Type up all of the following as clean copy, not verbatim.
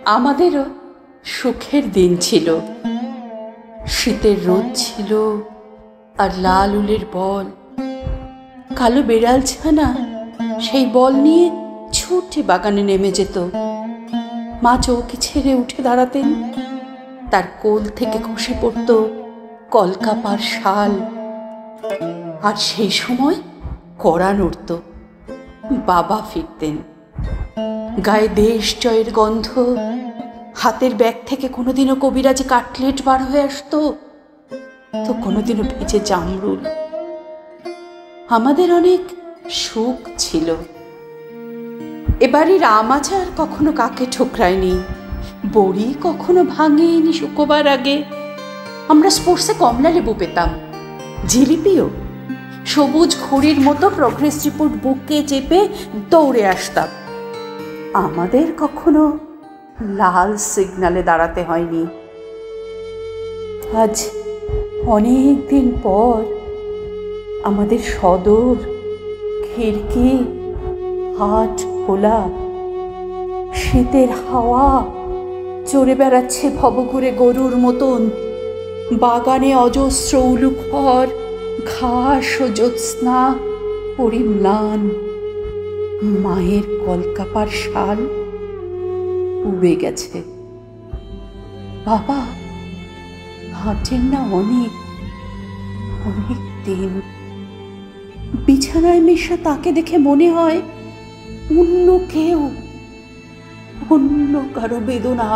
আমাদেরও সুখের দিন ছিল। শীতের রোদ ছিল আর লাল উলের বল। কালো বেড়াল ছানা সেই বল নিয়ে ছুটে বাগানে নেমে যেত। মা চৌকি ছেড়ে উঠে দাঁড়াতেন, তার কোল থেকে খসে পড়ত কলকাপার শাল। আর সেই সময় কড়া নড়ত। বাবা ফিরতেন, গায়ে দেশ জয়ের গন্ধ। হাতের ব্যাগ থেকে কোনোদিনও কবিরাজি কাটলেট বার হয়ে আসতো, তো কোনোদিনও ভেজে জামরুল। আমাদের অনেক সুখ ছিল। এবারের আম আচার কখনো কাকে ঠোকরায়নি, বড়ি কখনো ভাঙেনি শুকোবার আগে। আমরা স্পোর্টসে কমলা লেবু পেতাম, জিলিপিও। সবুজ ঘুড়ির মতো প্রগ্রেস রিপোর্ট বুকে চেপে দৌড়ে আসতাম। আমাদের কখনো লাল সিগনালে দাঁড়াতে হয়নি। আজ অনেক দিন পর আমাদের সদর, খিড়কি, হাট খোলা। শীতের হাওয়া চড়ে বেড়াচ্ছে ভবঘুরে গরুর মতন। বাগানে অজস্র উলুখড়, ঘাস ও জ্যোৎস্না পরিম্লান। মায়ের কলকাপার শাল উবে গেছে। বাবা হাঁটেন না অনেক অনেক দিন। বিছানায় মেশা তাকে দেখে মনে হয় অন্য কেউ, অন্য কারো বেদনা।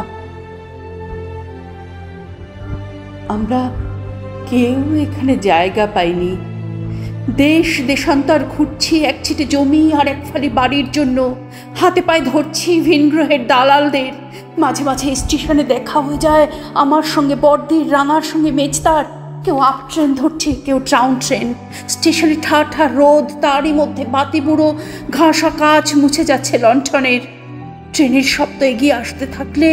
আমরা কেউ এখানে জায়গা পাইনি। দেশ দেশান্তর ঘুরছি একছিটে জমি আর এক ফালি বাড়ির জন্য। হাতে পায়ে ধরছি ভিন গ্রহের দালালদের। মাঝে মাঝে স্টেশনে দেখা হয়ে যায় আমার সঙ্গে বড়দির, রাঙার সঙ্গে মেজদার। কেউ আপ ট্রেন ধরছে, কেউ ট্রাউন ট্রেন। স্টেশনে ঠাঠা রোদ, তারই মধ্যে বাতি বুড়ো ঘাসা কাচ মুছে যাচ্ছে লণ্ঠনের। ট্রেনের শব্দ এগিয়ে আসতে থাকলে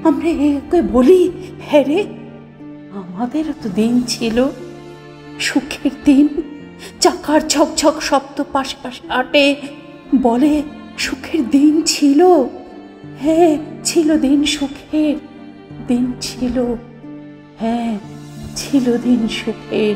আমরা একে বলি, হ্যাঁ রে, আমাদেরও তো দিন ছিল, সুখের দিন। চাকার ঝকঝক শব্দ পাশে পাশে হাঁটে, বলে সুখের দিন ছিল। হ্যাঁ ছিল দিন, সুখের দিন ছিল। হ্যাঁ ছিল দিন সুখের।